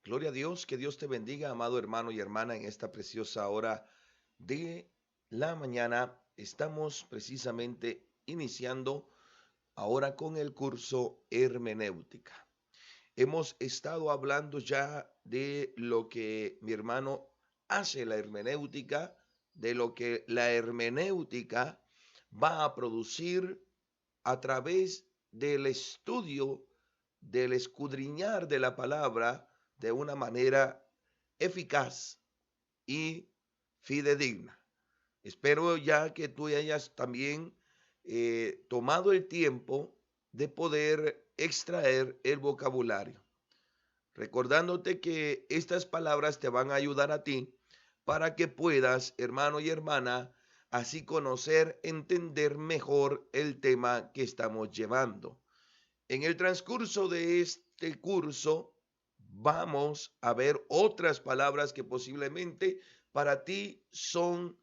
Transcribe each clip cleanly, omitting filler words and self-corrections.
Gloria a Dios, que Dios te bendiga, amado hermano y hermana, en esta preciosa hora de la mañana. Estamos precisamente iniciando ahora con el curso hermenéutica. Hemos estado hablando ya de lo que mi hermano hace la hermenéutica, de lo que la hermenéutica va a producir a través del estudio, del escudriñar de la palabra de una manera eficaz y fidedigna. Espero ya que tú hayas también tomado el tiempo de poder extraer el vocabulario, recordándote que estas palabras te van a ayudar a ti para que puedas, hermano y hermana, así conocer, entender mejor el tema que estamos llevando. En el transcurso de este curso vamos a ver otras palabras que posiblemente para ti son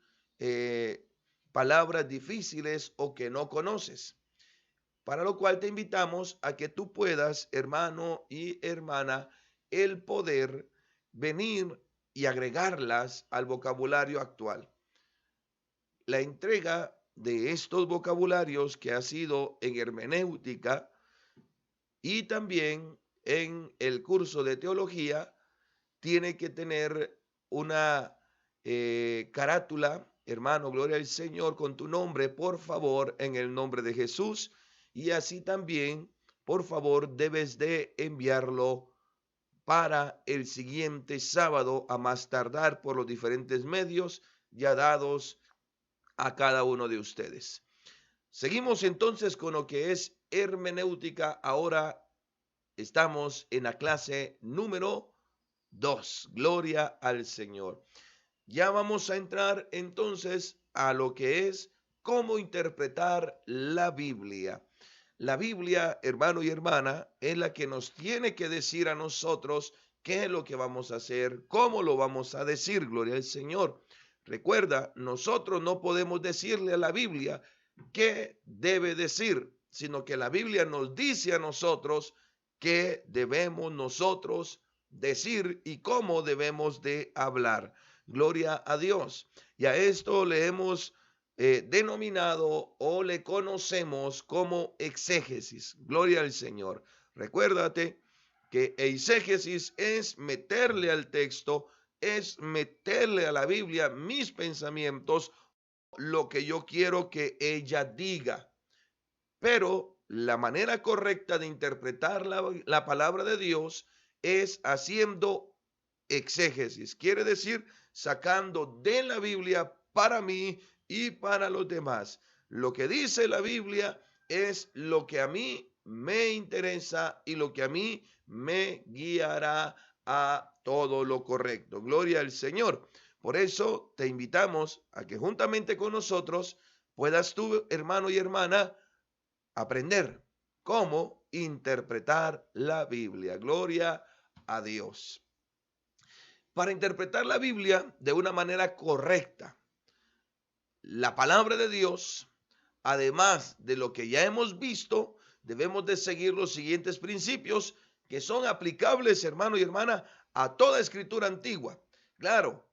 palabras difíciles o que no conoces, para lo cual te invitamos a que tú puedas, hermano y hermana, el poder venir y agregarlas al vocabulario actual. La entrega de estos vocabularios que ha sido en hermenéutica y también en el curso de teología tiene que tener una carátula, hermano, gloria al Señor, con tu nombre, por favor, en el nombre de Jesús. Y así también, por favor, debes de enviarlo para el siguiente sábado, a más tardar por los diferentes medios ya dados a cada uno de ustedes. Seguimos entonces con lo que es hermenéutica. Ahora estamos en la clase número 2. Gloria al Señor. Ya vamos a entrar entonces a lo que es cómo interpretar la Biblia. La Biblia, hermano y hermana, es la que nos tiene que decir a nosotros qué es lo que vamos a hacer, cómo lo vamos a decir, gloria al Señor. Recuerda, nosotros no podemos decirle a la Biblia qué debe decir, sino que la Biblia nos dice a nosotros qué debemos nosotros decir y cómo debemos de hablar. Gloria a Dios. Y a esto le hemos denominado o le conocemos como exégesis. Gloria al Señor. Recuérdate que exégesis es meterle al texto, es meterle a la Biblia mis pensamientos, lo que yo quiero que ella diga. Pero la manera correcta de interpretar la palabra de Dios es haciendo exégesis. Quiere decir, sacando de la Biblia para mí y para los demás. Lo que dice la Biblia es lo que a mí me interesa y lo que a mí me guiará a todo lo correcto. Gloria al Señor. Por eso te invitamos a que juntamente con nosotros puedas tú, hermano y hermana, aprender cómo interpretar la Biblia. Gloria a Dios. Para interpretar la Biblia de una manera correcta, la palabra de Dios, además de lo que ya hemos visto, debemos de seguir los siguientes principios que son aplicables, hermano y hermana, a toda escritura antigua. Claro,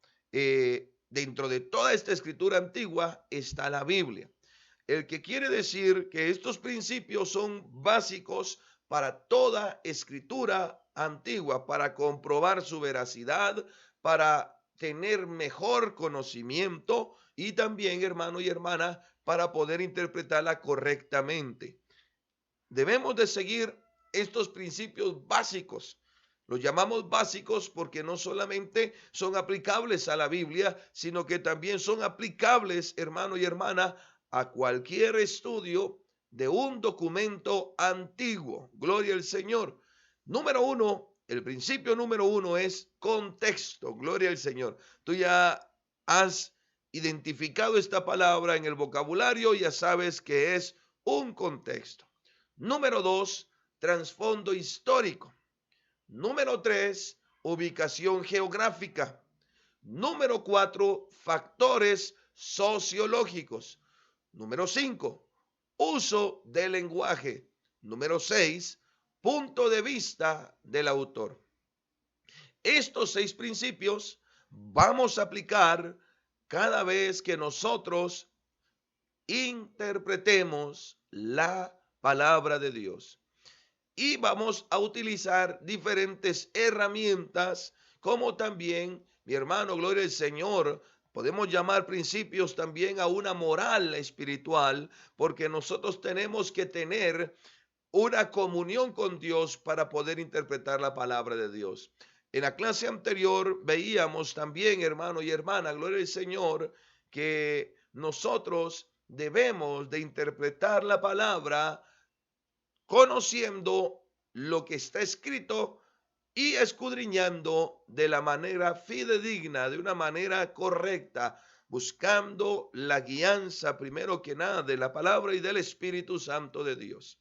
dentro de toda esta escritura antigua está la Biblia. El que quiere decir que estos principios son básicos para toda escritura antigua, para comprobar su veracidad, para tener mejor conocimiento y también, hermano y hermana, para poder interpretarla correctamente. Debemos de seguir estos principios básicos. Los llamamos básicos porque no solamente son aplicables a la Biblia, sino que también son aplicables, hermano y hermana, a cualquier estudio de un documento antiguo. Gloria al Señor. Número uno, el principio número uno es contexto. Gloria al Señor. Tú ya has identificado esta palabra en el vocabulario, ya sabes que es un contexto. Número dos, trasfondo histórico. Número tres, ubicación geográfica. Número cuatro, factores sociológicos. Número cinco, uso del lenguaje. Número seis, punto de vista del autor. Estos 6 principios vamos a aplicar cada vez que nosotros interpretemos la palabra de Dios. Y vamos a utilizar diferentes herramientas, como también, mi hermano, gloria al Señor, podemos llamar principios también a una moral espiritual, porque nosotros tenemos que tener una comunión con Dios para poder interpretar la palabra de Dios. En la clase anterior veíamos también, hermano y hermana, gloria al Señor, que nosotros debemos de interpretar la palabra conociendo lo que está escrito y escudriñando de la manera fidedigna, de una manera correcta, buscando la guianza primero que nada de la palabra y del Espíritu Santo de Dios.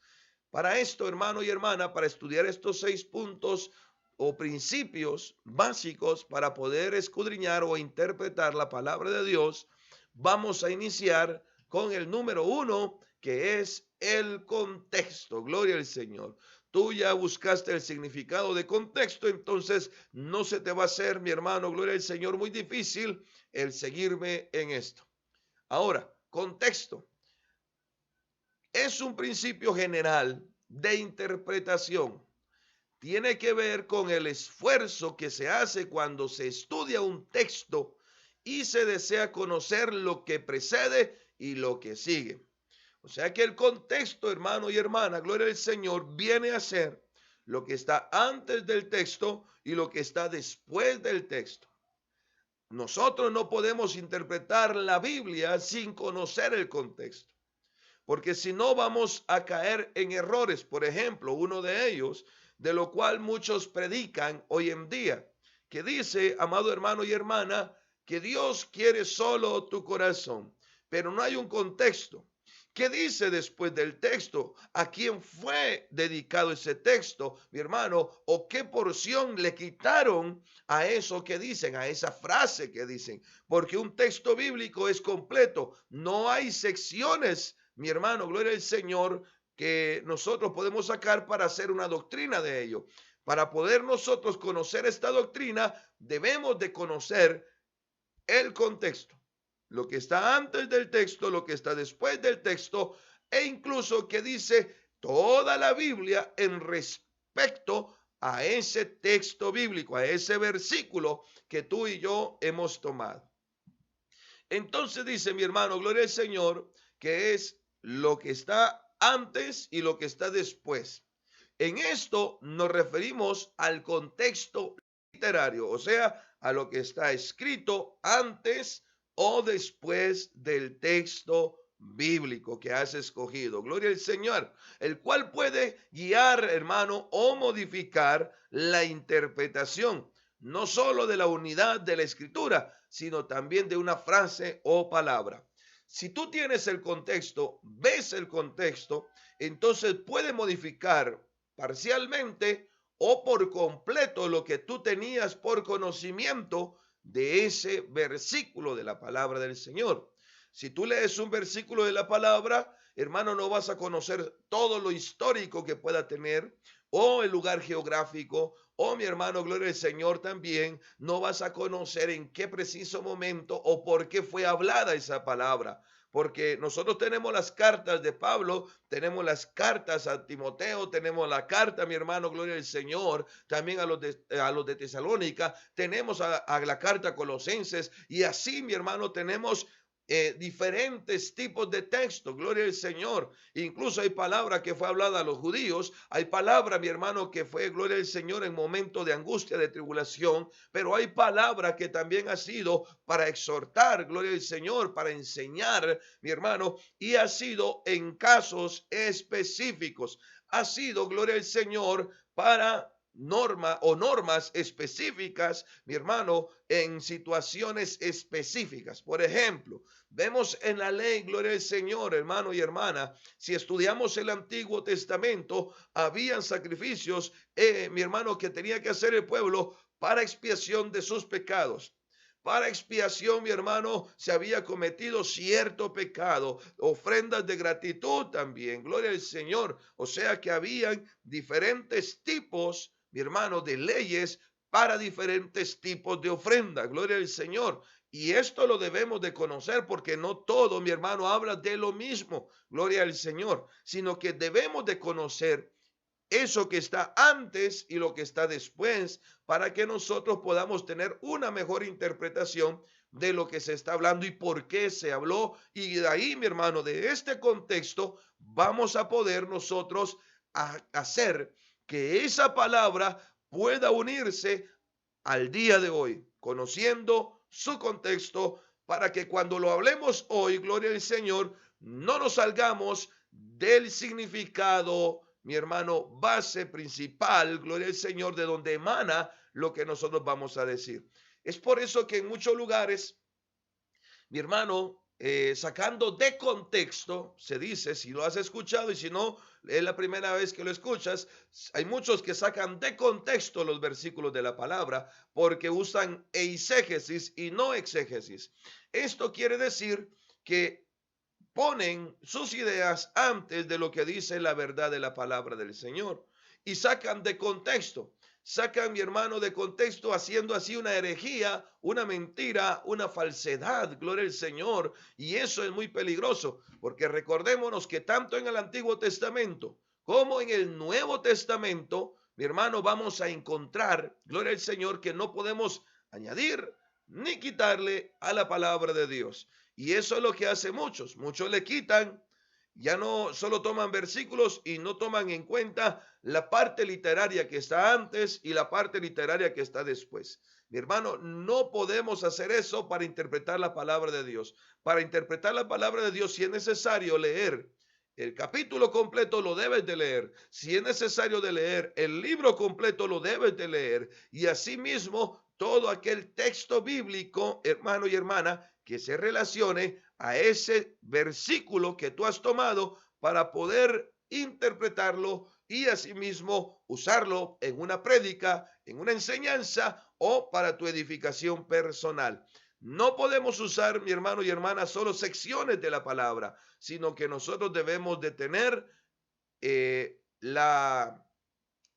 Para esto, hermano y hermana, para estudiar estos 6 puntos o principios básicos para poder escudriñar o interpretar la palabra de Dios, vamos a iniciar con el número 1, que es el contexto. Gloria al Señor. Tú ya buscaste el significado de contexto, entonces no se te va a hacer, mi hermano, gloria al Señor, muy difícil el seguirme en esto. Ahora, contexto es un principio general de interpretación. Tiene que ver con el esfuerzo que se hace cuando se estudia un texto y se desea conocer lo que precede y lo que sigue. O sea que el contexto, hermano y hermana, gloria al Señor, viene a ser lo que está antes del texto y lo que está después del texto. Nosotros no podemos interpretar la Biblia sin conocer el contexto, porque si no vamos a caer en errores. Por ejemplo, uno de ellos, de lo cual muchos predican hoy en día, que dice, amado hermano y hermana, que Dios quiere solo tu corazón, pero no hay un contexto. ¿Qué dice después del texto? ¿A quién fue dedicado ese texto, mi hermano? ¿O qué porción le quitaron a eso que dicen, a esa frase que dicen? Porque un texto bíblico es completo, no hay secciones, mi hermano, gloria al Señor, que nosotros podemos sacar para hacer una doctrina de ello. Para poder nosotros conocer esta doctrina, debemos de conocer el contexto, lo que está antes del texto, lo que está después del texto, e incluso que dice toda la Biblia en respecto a ese texto bíblico, a ese versículo que tú y yo hemos tomado. Entonces dice mi hermano, gloria al Señor, que es lo que está antes y lo que está después. En esto nos referimos al contexto literario, o sea, a lo que está escrito antes o después del texto bíblico que has escogido. Gloria al Señor, el cual puede guiar, hermano, o modificar la interpretación, no solo de la unidad de la escritura, sino también de una frase o palabra. Si tú tienes el contexto, ves el contexto, entonces puede modificar parcialmente o por completo lo que tú tenías por conocimiento de ese versículo de la palabra del Señor. Si tú lees un versículo de la palabra, hermano, no vas a conocer todo lo histórico que pueda tener o el lugar geográfico, o mi hermano, gloria al Señor, también no vas a conocer en qué preciso momento o por qué fue hablada esa palabra. Porque nosotros tenemos las cartas de Pablo, tenemos las cartas a Timoteo, tenemos la carta, mi hermano, gloria al Señor, también a los de Tesalónica, tenemos a la carta a Colosenses, y así, mi hermano, tenemos diferentes tipos de textos, gloria al Señor. Incluso hay palabra que fue hablada a los judíos, hay palabra, mi hermano, que fue, gloria al Señor, en momentos de angustia, de tribulación, pero hay palabra que también ha sido para exhortar, gloria al Señor, para enseñar, mi hermano, y ha sido en casos específicos, ha sido, gloria al Señor, para normas específicas, mi hermano, en situaciones específicas. Por ejemplo, vemos en la ley, gloria al Señor, hermano y hermana, si estudiamos el Antiguo Testamento, habían sacrificios, mi hermano, que tenía que hacer el pueblo para expiación de sus pecados. Para expiación, mi hermano, se había cometido cierto pecado, ofrendas de gratitud también, gloria al Señor. O sea que habían diferentes tipos, mi hermano, de leyes para diferentes tipos de ofrenda. Gloria al Señor. Y esto lo debemos de conocer porque no todo, mi hermano, habla de lo mismo. Gloria al Señor. Sino que debemos de conocer eso que está antes y lo que está después, para que nosotros podamos tener una mejor interpretación de lo que se está hablando y por qué se habló. Y de ahí, mi hermano, de este contexto, vamos a poder nosotros hacer que esa palabra pueda unirse al día de hoy, conociendo su contexto, para que cuando lo hablemos hoy, gloria al Señor, no nos salgamos del significado, mi hermano, base principal, gloria al Señor, de donde emana lo que nosotros vamos a decir. Es por eso que en muchos lugares, mi hermano, sacando de contexto, se dice, si lo has escuchado y si no, es la primera vez que lo escuchas, hay muchos que sacan de contexto los versículos de la palabra porque usan eisegesis y no exégesis. Esto quiere decir que ponen sus ideas antes de lo que dice la verdad de la palabra del Señor y sacan de contexto. Sacan, mi hermano, de contexto, haciendo así una herejía, una mentira, una falsedad, gloria al Señor. Y eso es muy peligroso, porque recordémonos que tanto en el Antiguo Testamento como en el Nuevo Testamento, mi hermano, vamos a encontrar, gloria al Señor, que no podemos añadir ni quitarle a la palabra de Dios. Y eso es lo que hace muchos. Muchos le quitan, ya no solo toman versículos y no toman en cuenta la parte literaria que está antes y la parte literaria que está después. Mi hermano, no podemos hacer eso para interpretar la palabra de Dios. Para interpretar la palabra de Dios, si es necesario leer el capítulo completo, lo debes de leer. Si es necesario de leer el libro completo, lo debes de leer. Y asimismo, todo aquel texto bíblico, hermano y hermana, que se relacione a ese versículo que tú has tomado para poder interpretarlo y asimismo usarlo en una prédica, en una enseñanza o para tu edificación personal. No podemos usar, mi hermano y hermana, solo secciones de la palabra, sino que nosotros debemos de tener la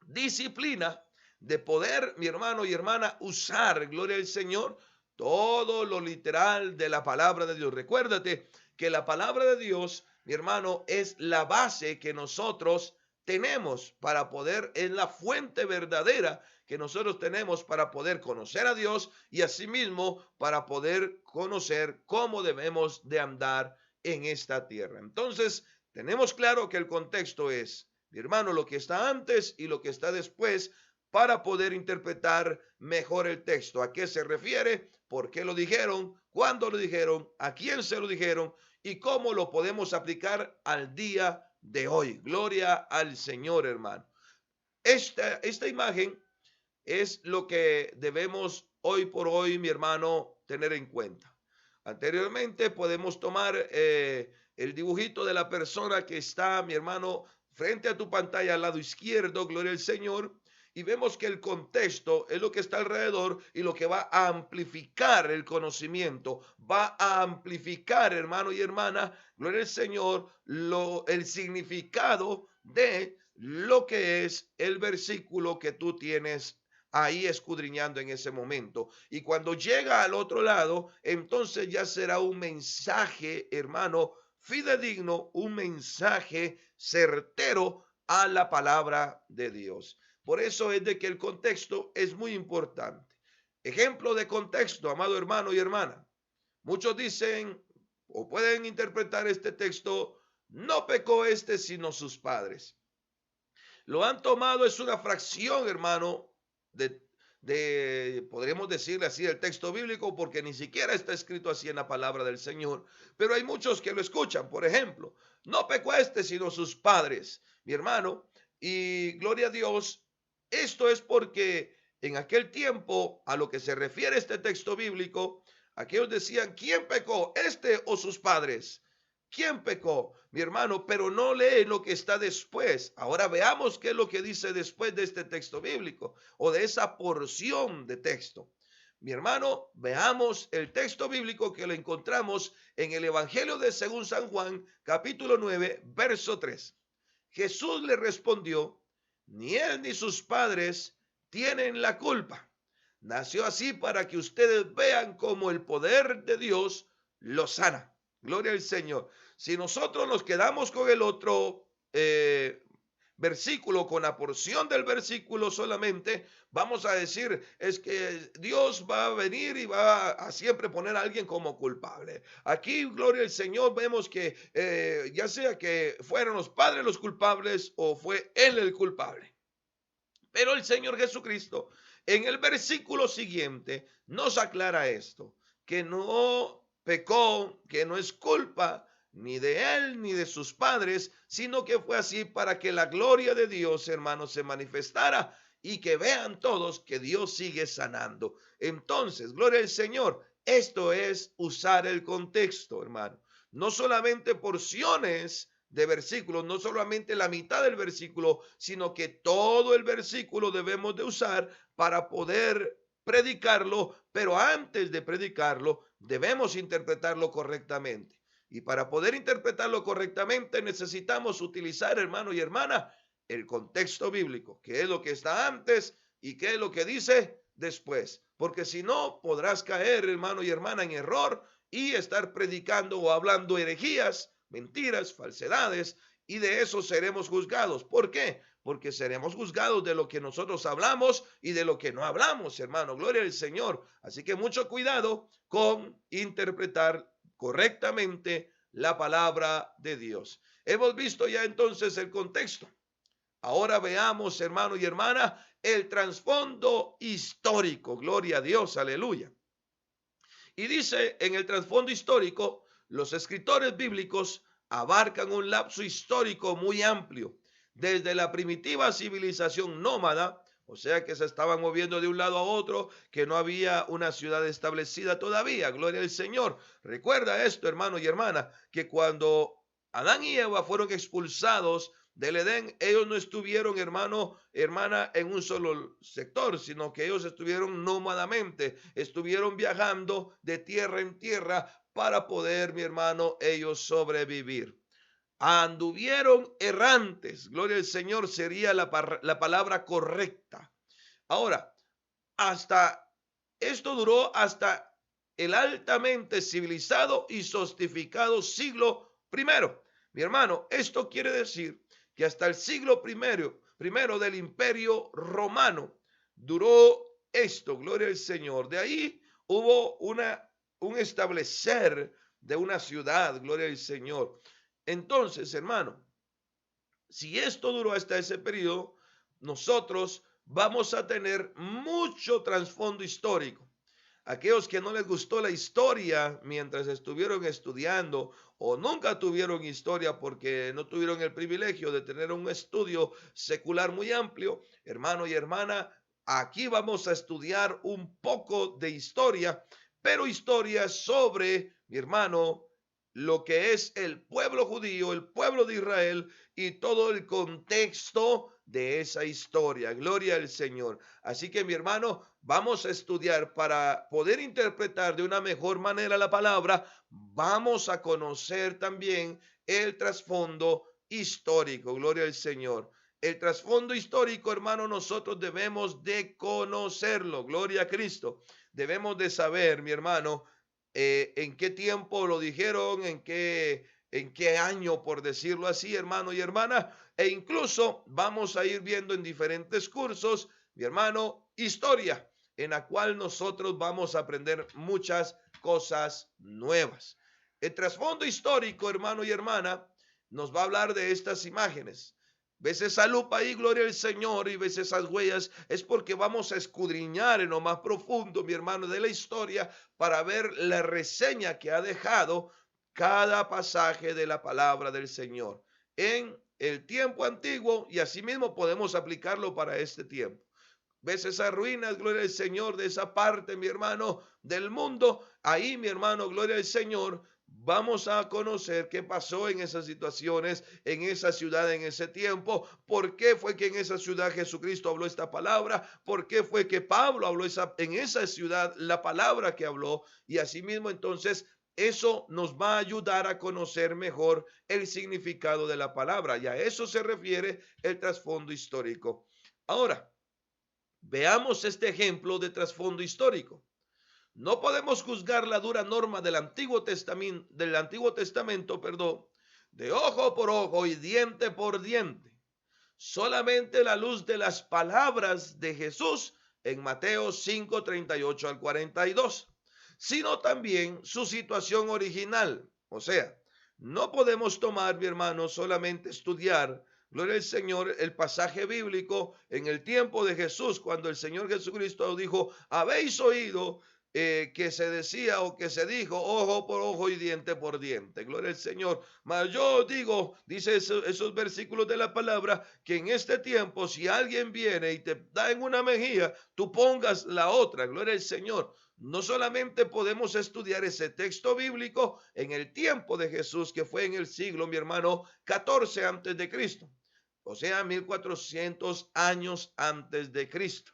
disciplina de poder, mi hermano y hermana, usar, gloria al Señor, todo lo literal de la palabra de Dios. Recuérdate que la palabra de Dios, mi hermano, es la base que nosotros tenemos para poder, es la fuente verdadera que nosotros tenemos para poder conocer a Dios y asimismo para poder conocer cómo debemos de andar en esta tierra. Entonces, tenemos claro que el contexto es, mi hermano, lo que está antes y lo que está después para poder interpretar mejor el texto. ¿A qué se refiere? ¿Por qué lo dijeron? ¿Cuándo lo dijeron? ¿A quién se lo dijeron? ¿Y cómo lo podemos aplicar al día de hoy? Gloria al Señor, hermano. Esta imagen es lo que debemos hoy por hoy, mi hermano, tener en cuenta. Anteriormente podemos tomar el dibujito de la persona que está, mi hermano, frente a tu pantalla al lado izquierdo, gloria al Señor, y vemos que el contexto es lo que está alrededor y lo que va a amplificar el conocimiento, va a amplificar, hermano y hermana, gloria al Señor, el significado de lo que es el versículo que tú tienes ahí escudriñando en ese momento. Y cuando llega al otro lado, entonces ya será un mensaje, hermano, fidedigno, un mensaje certero a la palabra de Dios. Por eso es de que el contexto es muy importante. Ejemplo de contexto, amado hermano y hermana. Muchos dicen o pueden interpretar este texto, no pecó este sino sus padres. Lo han tomado, es una fracción, hermano, podríamos decirle así, el texto bíblico, porque ni siquiera está escrito así en la palabra del Señor. Pero hay muchos que lo escuchan. Por ejemplo, no pecó este, sino sus padres, mi hermano. Y gloria a Dios, esto es porque en aquel tiempo, a lo que se refiere este texto bíblico, aquellos decían, ¿quién pecó, este o sus padres? ¿Quién pecó? Mi hermano, pero no lee lo que está después. Ahora veamos qué es lo que dice después de este texto bíblico o de esa porción de texto. Mi hermano, veamos el texto bíblico que lo encontramos en el Evangelio de según San Juan, capítulo 9, verso 3. Jesús le respondió, ni él ni sus padres tienen la culpa, Nació así para que ustedes vean cómo el poder de Dios lo sana. Gloria al Señor. Si nosotros nos quedamos con el otro versículo, con la porción del versículo solamente, vamos a decir, es que Dios va a venir y va a siempre poner a alguien como culpable. Aquí, gloria al Señor, vemos que ya sea que fueron los padres los culpables o fue él el culpable. Pero el Señor Jesucristo en el versículo siguiente nos aclara esto, que no pecó, que no es culpa ni de él ni de sus padres, sino que fue así para que la gloria de Dios, hermanos, se manifestara y que vean todos que Dios sigue sanando. Entonces, gloria al Señor, esto es usar el contexto, hermano. No solamente porciones de versículos, no solamente la mitad del versículo, sino que todo el versículo debemos de usar para poder predicarlo, pero antes de predicarlo debemos interpretarlo correctamente. Y para poder interpretarlo correctamente necesitamos utilizar, hermano y hermana, el contexto bíblico, que es lo que está antes y qué es lo que dice después. Porque si no, podrás caer, hermano y hermana, en error y estar predicando o hablando herejías, mentiras, falsedades, y de eso seremos juzgados. ¿Por qué? Porque seremos juzgados de lo que nosotros hablamos y de lo que no hablamos, hermano. Gloria al Señor. Así que mucho cuidado con interpretar correctamente la palabra de Dios. Hemos visto ya entonces el contexto. Ahora veamos, hermano y hermana, el trasfondo histórico. Gloria a Dios, aleluya. Y dice, en el trasfondo histórico, los escritores bíblicos abarcan un lapso histórico muy amplio, desde la primitiva civilización nómada, o sea que se estaban moviendo de un lado a otro, que no había una ciudad establecida todavía, gloria al Señor. Recuerda esto, hermano y hermana, que cuando Adán y Eva fueron expulsados del Edén, ellos no estuvieron, hermano, hermana, en un solo sector, sino que ellos estuvieron nómadamente, estuvieron viajando de tierra en tierra para poder, mi hermano, ellos sobrevivir. Anduvieron errantes, gloria al Señor, sería la palabra correcta. Ahora, hasta esto duró hasta el altamente civilizado y sofisticado siglo primero. Mi hermano, esto quiere decir que hasta el siglo primero del Imperio Romano duró esto, gloria al Señor. De ahí hubo un establecer de una ciudad, gloria al Señor. Entonces, hermano, si esto duró hasta ese periodo, nosotros vamos a tener mucho trasfondo histórico. Aquellos que no les gustó la historia mientras estuvieron estudiando o nunca tuvieron historia porque no tuvieron el privilegio de tener un estudio secular muy amplio, hermano y hermana, aquí vamos a estudiar un poco de historia, pero historia sobre, mi hermano, lo que es el pueblo judío, el pueblo de Israel y todo el contexto de esa historia. Gloria al Señor. Así que mi hermano, vamos a estudiar para poder interpretar de una mejor manera la palabra. Vamos a conocer también el trasfondo histórico. Gloria al Señor. El trasfondo histórico, hermano, nosotros debemos de conocerlo. Gloria a Cristo. Debemos de saber, mi hermano, en qué tiempo lo dijeron, en qué año, por decirlo así, hermano y hermana, e incluso vamos a ir viendo en diferentes cursos, mi hermano, historia, en la cual nosotros vamos a aprender muchas cosas nuevas. El trasfondo histórico, hermano y hermana, nos va a hablar de estas imágenes. Ves esa lupa ahí, gloria al Señor, y ves esas huellas, es porque vamos a escudriñar en lo más profundo, mi hermano, de la historia para ver la reseña que ha dejado cada pasaje de la palabra del Señor en el tiempo antiguo y asimismo podemos aplicarlo para este tiempo. ¿Ves esas ruinas, gloria al Señor, de esa parte, mi hermano, del mundo? Ahí, mi hermano, gloria al Señor, vamos a conocer qué pasó en esas situaciones, en esa ciudad, en ese tiempo. ¿Por qué fue que en esa ciudad Jesucristo habló esta palabra? ¿Por qué fue que Pablo habló en esa ciudad la palabra que habló? Y asimismo, entonces, eso nos va a ayudar a conocer mejor el significado de la palabra. Y a eso se refiere el trasfondo histórico. Ahora, Veamos este ejemplo de trasfondo histórico. No podemos juzgar la dura norma del Antiguo Testamento, perdón, de ojo por ojo y diente por diente. Solamente la luz de las palabras de Jesús en Mateo 5:38 al 42, sino también su situación original. O sea, no podemos tomar, mi hermano, solamente estudiar, gloria al Señor, el pasaje bíblico en el tiempo de Jesús, cuando el Señor Jesucristo dijo, habéis oído que se decía o que se dijo ojo por ojo y diente por diente. Gloria al Señor. Mas yo digo, dice esos versículos de la palabra, que en este tiempo si alguien viene y te da en una mejilla, tú pongas la otra. Gloria al Señor. No solamente podemos estudiar ese texto bíblico en el tiempo de Jesús, que fue en el siglo, mi hermano, 14 antes de Cristo. O sea, 1400 años antes de Cristo.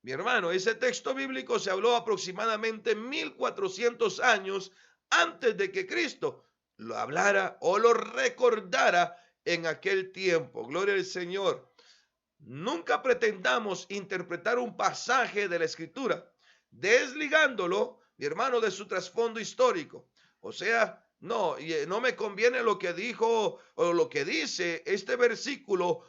Mi hermano, ese texto bíblico se habló aproximadamente 1400 años antes de que Cristo lo hablara o lo recordara en aquel tiempo. Gloria al Señor. Nunca pretendamos interpretar un pasaje de la Escritura desligándolo, mi hermano, de su trasfondo histórico. O sea, no me conviene lo que dijo o lo que dice este versículo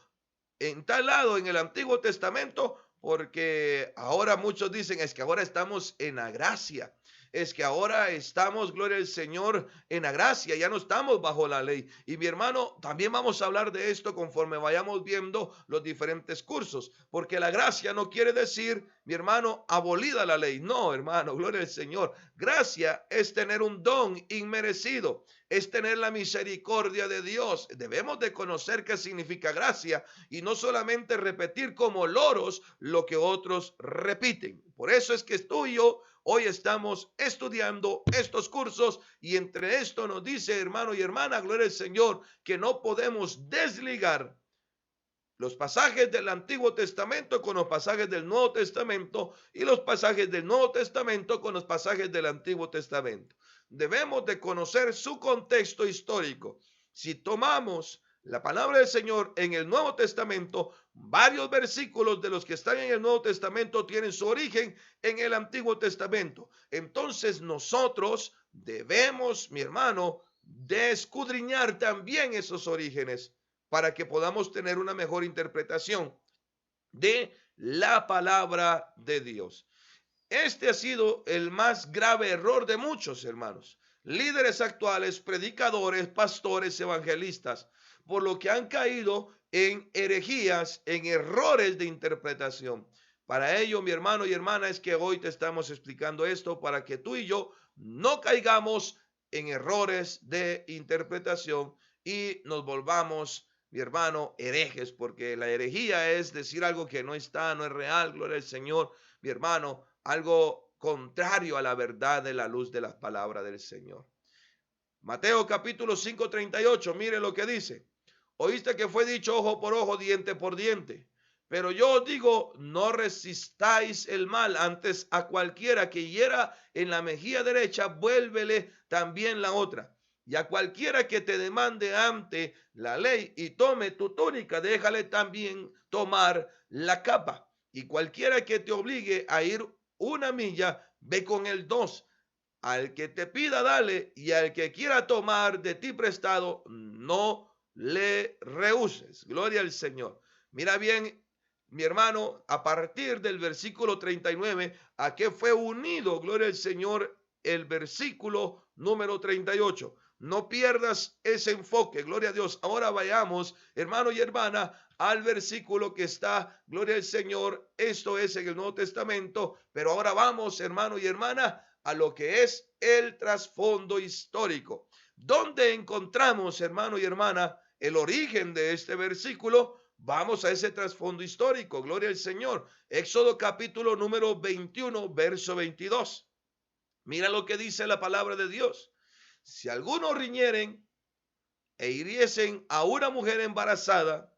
en tal lado en el Antiguo Testamento, porque ahora muchos dicen, es que ahora estamos en la gracia, es que ahora estamos, gloria al Señor, en la gracia, ya no estamos bajo la ley. Y mi hermano, también vamos a hablar de esto conforme vayamos viendo los diferentes cursos, porque la gracia no quiere decir, mi hermano, abolida la ley. No, hermano, gloria al Señor. Gracia es tener un don inmerecido, es tener la misericordia de Dios. Debemos de conocer qué significa gracia y no solamente repetir como loros lo que otros repiten. Por eso es que tú y yo hoy estamos estudiando estos cursos y entre esto nos dice, hermano y hermana, gloria al Señor, que no podemos desligar los pasajes del Antiguo Testamento con los pasajes del Nuevo Testamento y los pasajes del Nuevo Testamento con los pasajes del Antiguo Testamento. Debemos de conocer su contexto histórico. Si tomamos la palabra del Señor en el Nuevo Testamento, varios versículos de los que están en el Nuevo Testamento tienen su origen en el Antiguo Testamento. Entonces nosotros debemos, mi hermano, de escudriñar también esos orígenes para que podamos tener una mejor interpretación de la palabra de Dios. Este ha sido el más grave error de muchos hermanos, líderes actuales, predicadores, pastores, evangelistas, por lo que han caído en herejías, en errores de interpretación. Para ello, mi hermano y hermana, es que hoy te estamos explicando esto para que tú y yo no caigamos en errores de interpretación y nos volvamos, mi hermano, herejes, porque la herejía es decir algo que no está, no es real, gloria al Señor, mi hermano, algo contrario a la verdad de la luz de las palabras del Señor. Mateo capítulo 5:38, mire lo que dice. Oíste que fue dicho ojo por ojo, diente por diente. Pero yo os digo, no resistáis el mal, antes a cualquiera que hiera en la mejilla derecha, vuélvele también la otra. Y a cualquiera que te demande ante la ley y tome tu túnica, déjale también tomar la capa. Y cualquiera que te obligue a ir una milla, ve con el dos. Al que te pida, dale, y al que quiera tomar de ti prestado, no le rehuses. Gloria al Señor. Mira bien, mi hermano, a partir del versículo 39, ¿a qué fue unido, gloria al Señor, el versículo número 38? No pierdas ese enfoque, gloria a Dios. Ahora vayamos, hermano y hermana, al versículo que está, gloria al Señor. Esto es en el Nuevo Testamento, pero ahora vamos, hermano y hermana, a lo que es el trasfondo histórico. ¿Dónde encontramos, hermano y hermana, el origen de este versículo? Vamos a ese trasfondo histórico, gloria al Señor. Éxodo capítulo número 21, verso 22. Mira lo que dice la palabra de Dios. Si algunos riñeren e hiriesen a una mujer embarazada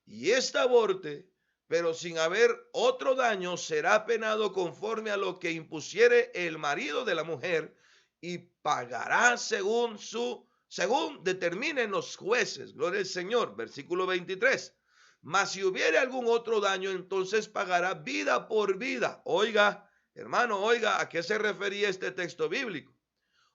y ésta aborte, pero sin haber otro daño, será penado conforme a lo que impusiere el marido de la mujer y pagará según determinen los jueces. Gloria al Señor. Versículo 23. Mas si hubiere algún otro daño, entonces pagará vida por vida. Oiga, hermano, oiga, ¿a qué se refería este texto bíblico?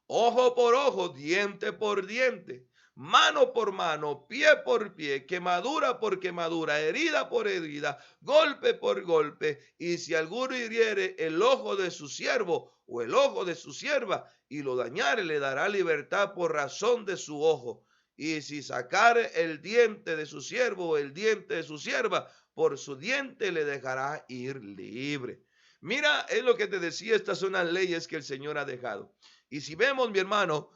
Ojo por ojo, diente por diente, mano por mano, pie por pie, quemadura por quemadura, herida por herida, golpe por golpe. Y si alguno hiriere el ojo de su siervo o el ojo de su sierva y lo dañare, le dará libertad por razón de su ojo. Y si sacare el diente de su siervo o el diente de su sierva, por su diente le dejará ir libre. Mira, es lo que te decía, estas son las leyes que el Señor ha dejado. Y si vemos, mi hermano,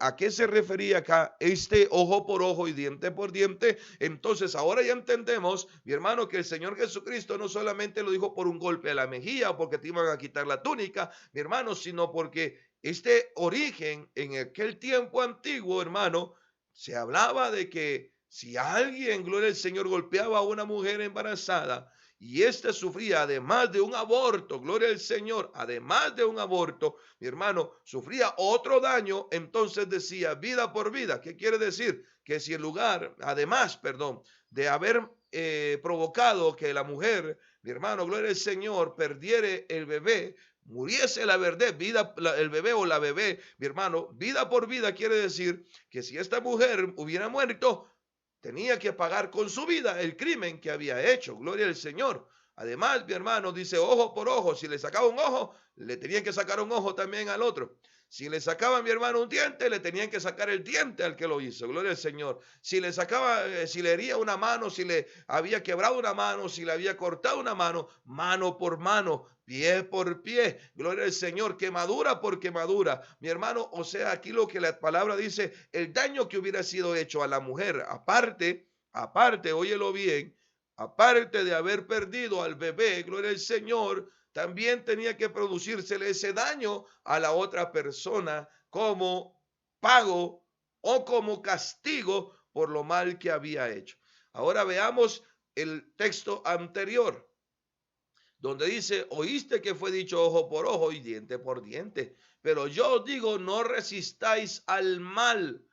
a qué se refería acá este ojo por ojo y diente por diente, entonces ahora ya entendemos, mi hermano, que el Señor Jesucristo no solamente lo dijo por un golpe a la mejilla o porque te iban a quitar la túnica, mi hermano, sino porque este origen en aquel tiempo antiguo, hermano, se hablaba de que si alguien, gloria al Señor, golpeaba a una mujer embarazada, y éste sufría, además de un aborto, gloria al Señor, además de un aborto, mi hermano, sufría otro daño, entonces decía vida por vida. ¿Qué quiere decir? Que si en lugar, además, perdón, de haber provocado que la mujer, mi hermano, gloria al Señor, perdiere el bebé, muriese la verdad, vida, el bebé o la bebé, mi hermano, vida por vida quiere decir que si esta mujer hubiera muerto, tenía que pagar con su vida el crimen que había hecho. Gloria al Señor. Además, mi hermano dice ojo por ojo. Si le sacaba un ojo, le tenían que sacar un ojo también al otro. Si le sacaba a mi hermano un diente, le tenían que sacar el diente al que lo hizo. Gloria al Señor. Si le sacaba, si le hería una mano, si le había quebrado una mano, si le había cortado una mano, mano por mano, pie por pie. Gloria al Señor. Quemadura por quemadura. Mi hermano, o sea, aquí lo que la palabra dice, el daño que hubiera sido hecho a la mujer, aparte, óyelo bien, aparte de haber perdido al bebé, gloria al Señor, también tenía que producírsele ese daño a la otra persona como pago o como castigo por lo mal que había hecho. Ahora veamos el texto anterior, donde dice, oíste que fue dicho ojo por ojo y diente por diente, pero yo os digo, no resistáis al mal.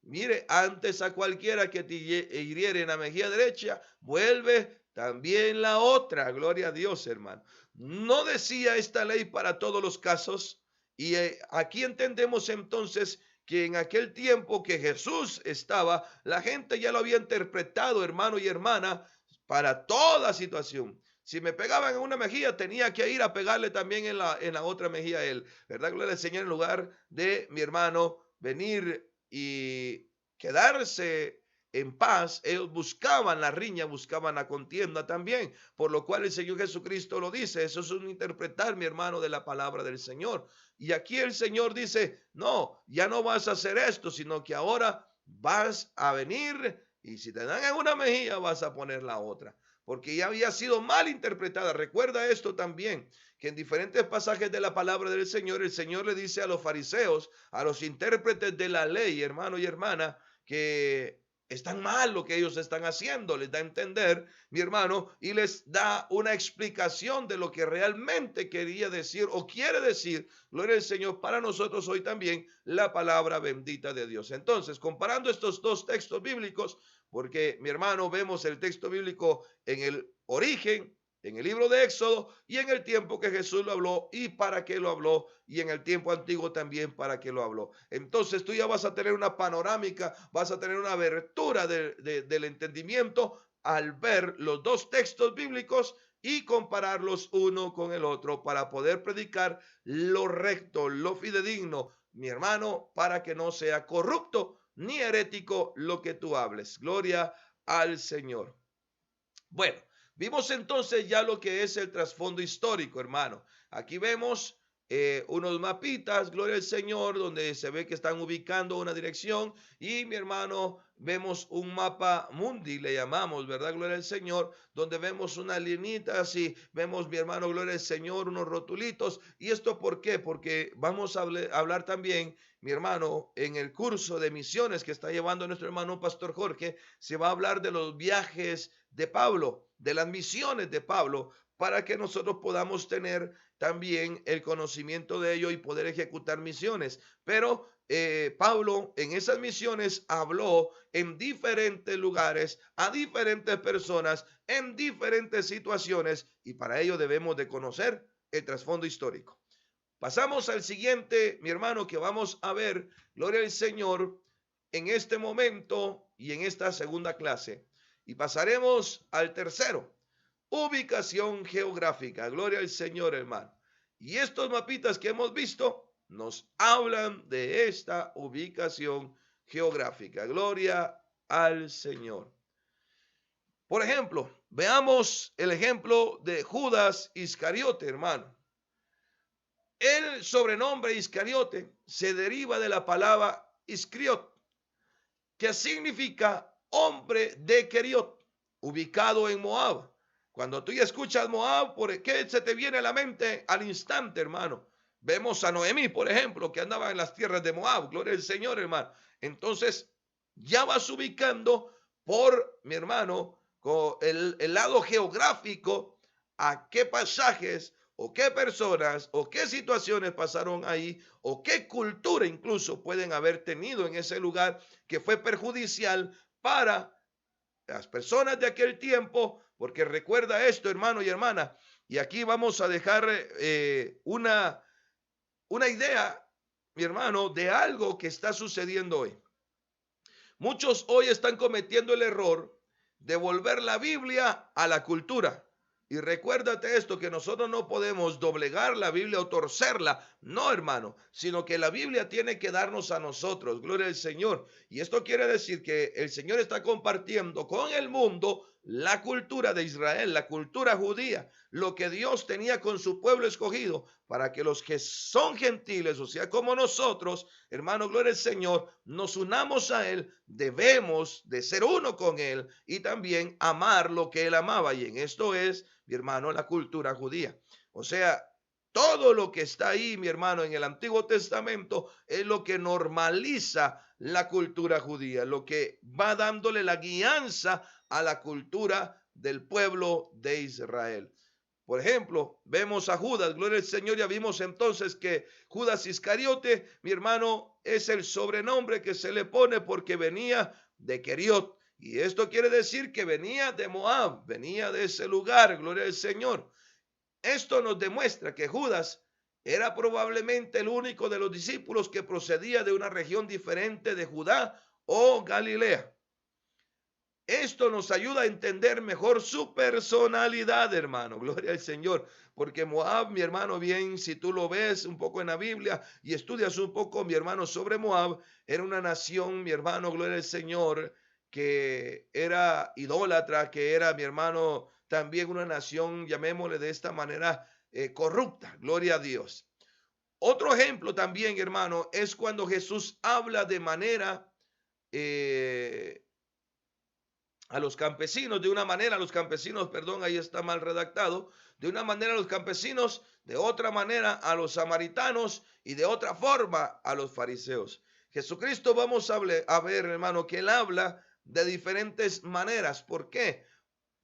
Mire, antes a cualquiera que te hiriere en la mejilla derecha, vuelve también la otra. Gloria a Dios, hermano. No decía esta ley para todos los casos. Y aquí entendemos entonces que en aquel tiempo que Jesús estaba, la gente ya lo había interpretado, hermano y hermana, para toda situación. Si me pegaban en una mejilla, tenía que ir a pegarle también en la otra mejilla a él. ¿Verdad? Gloria al Señor, en lugar de mi hermano venir y quedarse en paz, ellos buscaban la riña, buscaban la contienda también, por lo cual el Señor Jesucristo lo dice. Eso es un interpretar, mi hermano, de la palabra del Señor. Y aquí el Señor dice, no, ya no vas a hacer esto, sino que ahora vas a venir y si te dan en una mejilla vas a poner la otra, porque ya había sido mal interpretada. Recuerda esto también, que en diferentes pasajes de la palabra del Señor, el Señor le dice a los fariseos, a los intérpretes de la ley, hermano y hermana, que están mal lo que ellos están haciendo. Les da a entender, mi hermano, y les da una explicación de lo que realmente quería decir o quiere decir, gloria al Señor, para nosotros hoy también la palabra bendita de Dios. Entonces, comparando estos dos textos bíblicos, porque mi hermano, vemos el texto bíblico en el origen, en el libro de Éxodo, y en el tiempo que Jesús lo habló y para qué lo habló, y en el tiempo antiguo también para qué lo habló. Entonces tú ya vas a tener una panorámica, vas a tener una abertura del entendimiento al ver los dos textos bíblicos y compararlos uno con el otro para poder predicar lo recto, lo fidedigno, mi hermano, para que no sea corrupto ni herético lo que tú hables. Gloria al Señor. Bueno, vimos entonces ya lo que es el trasfondo histórico, hermano. Aquí vemos unos mapitas, gloria al Señor, donde se ve que están ubicando una dirección. Y mi hermano, vemos un mapa mundi, le llamamos, ¿verdad? Gloria al Señor, donde vemos unas linitas y vemos, mi hermano, gloria al Señor, unos rotulitos. ¿Y esto por qué? Porque vamos a hablar también, mi hermano, en el curso de misiones que está llevando nuestro hermano Pastor Jorge, se va a hablar de los viajes de Pablo, de las misiones de Pablo, para que nosotros podamos tener también el conocimiento de ello y poder ejecutar misiones. Pero Pablo en esas misiones habló en diferentes lugares, a diferentes personas, en diferentes situaciones, y para ello debemos de conocer el trasfondo histórico. Pasamos al siguiente, mi hermano, que vamos a ver, gloria al Señor, en este momento y en esta segunda clase. Y pasaremos al tercero, ubicación geográfica. Gloria al Señor, hermano. Y estos mapitas que hemos visto nos hablan de esta ubicación geográfica. Gloria al Señor. Por ejemplo, veamos el ejemplo de Judas Iscariote, hermano. El sobrenombre Iscariote se deriva de la palabra Iscriot, que significa hombre de Keriot, ubicado en Moab. Cuando tú ya escuchas Moab, ¿por qué se te viene a la mente al instante, hermano? Vemos a Noemí, por ejemplo, que andaba en las tierras de Moab. Gloria al Señor, hermano. Entonces, ya vas ubicando por, mi hermano, con el lado geográfico, a qué pasajes o qué personas o qué situaciones pasaron ahí o qué cultura incluso pueden haber tenido en ese lugar que fue perjudicial para las personas de aquel tiempo, porque recuerda esto, hermano y hermana, y aquí vamos a dejar una idea, mi hermano, de algo que está sucediendo hoy. Muchos hoy están cometiendo el error de volver la Biblia a la cultura. Y recuérdate esto, que nosotros no podemos doblegar la Biblia o torcerla, no, hermano, sino que la Biblia tiene que darnos a nosotros, gloria al Señor. Y esto quiere decir que el Señor está compartiendo con el mundo la cultura de Israel, la cultura judía, lo que Dios tenía con su pueblo escogido, para que los que son gentiles, o sea, como nosotros, hermano, gloria al Señor, nos unamos a Él, debemos de ser uno con Él y también amar lo que Él amaba. Y en esto es, mi hermano, la cultura judía. O sea, todo lo que está ahí, mi hermano, en el Antiguo Testamento es lo que normaliza la cultura judía, lo que va dándole la guianza a la cultura del pueblo de Israel. Por ejemplo, vemos a Judas, gloria al Señor, ya vimos entonces que Judas Iscariote, mi hermano, es el sobrenombre que se le pone porque venía de Keriot. Y esto quiere decir que venía de Moab, venía de ese lugar, gloria al Señor. Esto nos demuestra que Judas era probablemente el único de los discípulos que procedía de una región diferente de Judá o Galilea. Esto nos ayuda a entender mejor su personalidad, hermano. Gloria al Señor. Porque Moab, mi hermano, bien, si tú lo ves un poco en la Biblia y estudias un poco, mi hermano, sobre Moab, era una nación, mi hermano, gloria al Señor, que era idólatra, que era, mi hermano, también una nación, llamémosle de esta manera, corrupta. Gloria a Dios. Otro ejemplo también, hermano, es cuando Jesús habla de manera a los campesinos, de una manera a los campesinos, perdón, ahí está mal redactado, de una manera a los campesinos, de otra manera a los samaritanos y de otra forma a los fariseos. Jesucristo vamos a ver, hermano, que él habla de diferentes maneras. ¿Por qué?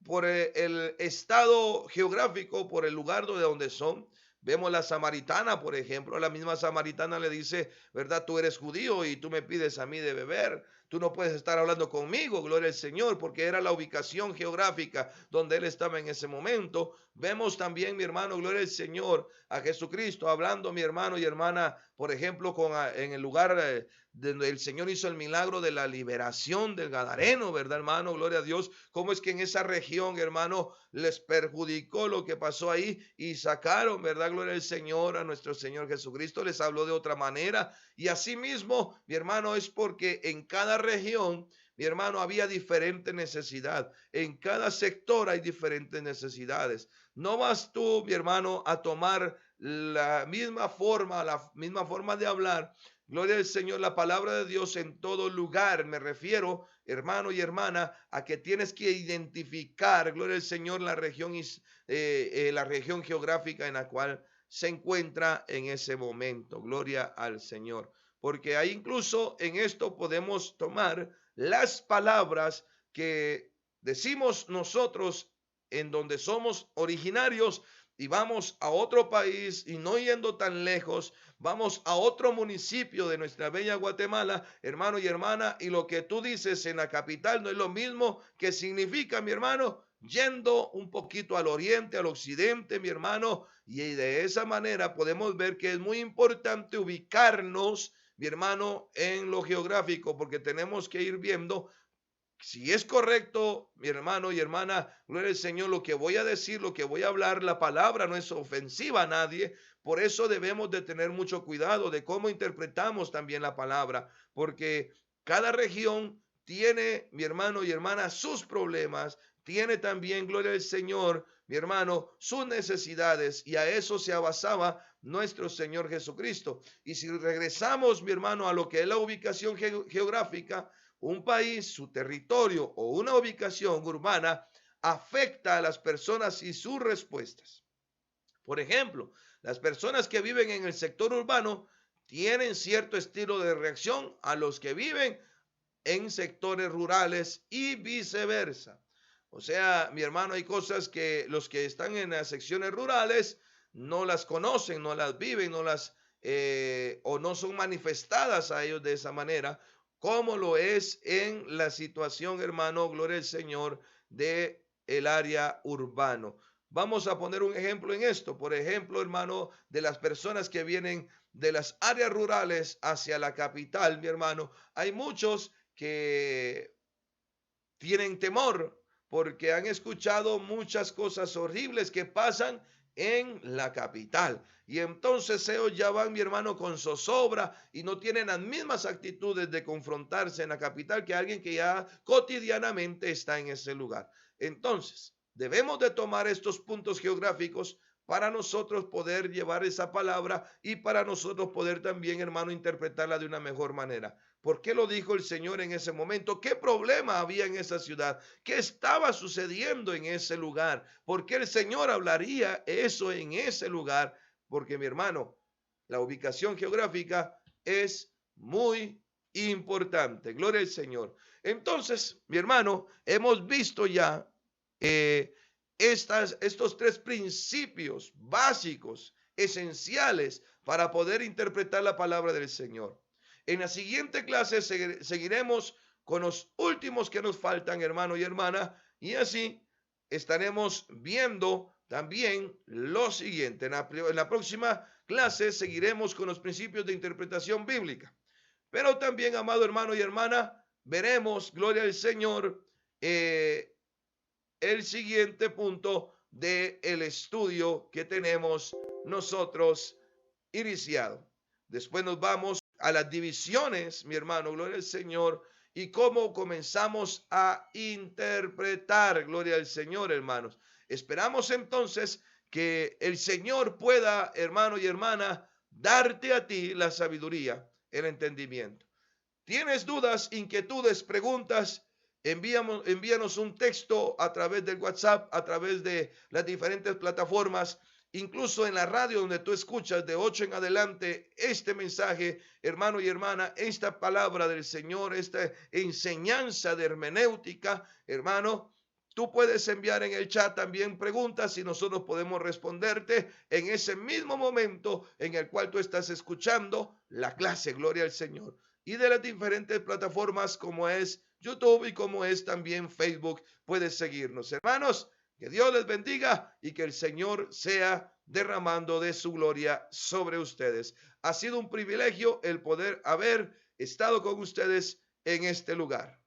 Por el estado geográfico, por el lugar de donde son. Vemos la samaritana, por ejemplo, la misma samaritana le dice, ¿verdad? Tú eres judío y tú me pides a mí de beber. Tú no puedes estar hablando conmigo, gloria al Señor, porque era la ubicación geográfica donde él estaba en ese momento. Vemos también, mi hermano, gloria al Señor, a Jesucristo hablando, mi hermano y hermana, por ejemplo, en el lugar donde el Señor hizo el milagro de la liberación del Gadareno, ¿verdad, hermano? Gloria a Dios. ¿Cómo es que en esa región, hermano, les perjudicó lo que pasó ahí y sacaron, ¿verdad? Gloria al Señor, a nuestro Señor Jesucristo les habló de otra manera. Y asimismo, mi hermano, es porque en cada región, mi hermano, había diferente necesidad. En cada sector hay diferentes necesidades. No vas tú, mi hermano, a tomar la misma forma de hablar. Gloria al Señor, la palabra de Dios en todo lugar. Me refiero, hermano y hermana, a que tienes que identificar, gloria al Señor, la región geográfica en la cual se encuentra en ese momento. Gloria al Señor. Porque ahí incluso en esto podemos tomar las palabras que decimos nosotros en donde somos originarios y vamos a otro país y no yendo tan lejos, vamos a otro municipio de nuestra bella Guatemala, hermano y hermana, y lo que tú dices en la capital no es lo mismo que significa, mi hermano, yendo un poquito al oriente, al occidente, mi hermano, y de esa manera podemos ver que es muy importante ubicarnos, mi hermano, en lo geográfico, porque tenemos que ir viendo si es correcto, mi hermano y hermana, gloria al Señor, lo que voy a decir, lo que voy a hablar, la palabra no es ofensiva a nadie. Por eso debemos de tener mucho cuidado de cómo interpretamos también la palabra, porque cada región tiene, mi hermano y hermana, sus problemas, tiene también, gloria al Señor, mi hermano, sus necesidades, y a eso se basaba nuestro Señor Jesucristo. Y si regresamos, mi hermano, a lo que es la ubicación geográfica, un país, su territorio o una ubicación urbana afecta a las personas y sus respuestas. Por ejemplo, las personas que viven en el sector urbano tienen cierto estilo de reacción a los que viven en sectores rurales y viceversa. O sea, mi hermano, hay cosas que los que están en las secciones rurales no las conocen, no las viven, no las o no son manifestadas a ellos de esa manera, como lo es en la situación, hermano, gloria al Señor, de el área urbano. Vamos a poner un ejemplo en esto. Por ejemplo, hermano, de las personas que vienen de las áreas rurales hacia la capital, mi hermano, hay muchos que tienen temor porque han escuchado muchas cosas horribles que pasan en la capital. Y entonces ellos ya van, mi hermano, con zozobra y no tienen las mismas actitudes de confrontarse en la capital que alguien que ya cotidianamente está en ese lugar. Entonces, debemos de tomar estos puntos geográficos para nosotros poder llevar esa palabra y para nosotros poder también, hermano, interpretarla de una mejor manera. ¿Por qué lo dijo el Señor en ese momento? ¿Qué problema había en esa ciudad? ¿Qué estaba sucediendo en ese lugar? ¿Por qué el Señor hablaría eso en ese lugar? Porque, mi hermano, la ubicación geográfica es muy importante. Gloria al Señor. Entonces, mi hermano, hemos visto ya eh, estos tres principios básicos, esenciales para poder interpretar la palabra del Señor. En la siguiente clase seguiremos con los últimos que nos faltan, hermano y hermana, y así estaremos viendo también lo siguiente. En la próxima clase seguiremos con los principios de interpretación bíblica. Pero también, amado hermano y hermana, veremos, gloria al Señor, el siguiente punto del estudio que tenemos nosotros iniciado. Después nos vamos a las divisiones, mi hermano, gloria al Señor, y cómo comenzamos a interpretar, gloria al Señor, hermanos. Esperamos entonces que el Señor pueda, hermano y hermana, darte a ti la sabiduría, el entendimiento. ¿Tienes dudas, inquietudes, preguntas? Envíanos un texto a través del WhatsApp, a través de las diferentes plataformas, incluso en la radio donde tú escuchas de 8 en adelante este mensaje, hermano y hermana, esta palabra del Señor, esta enseñanza de hermenéutica, hermano. Tú puedes enviar en el chat también preguntas y nosotros podemos responderte en ese mismo momento en el cual tú estás escuchando la clase, gloria al Señor. Y de las diferentes plataformas como es YouTube y como es también Facebook, puedes seguirnos. Hermanos, que Dios les bendiga y que el Señor sea derramando de su gloria sobre ustedes. Ha sido un privilegio el poder haber estado con ustedes en este lugar.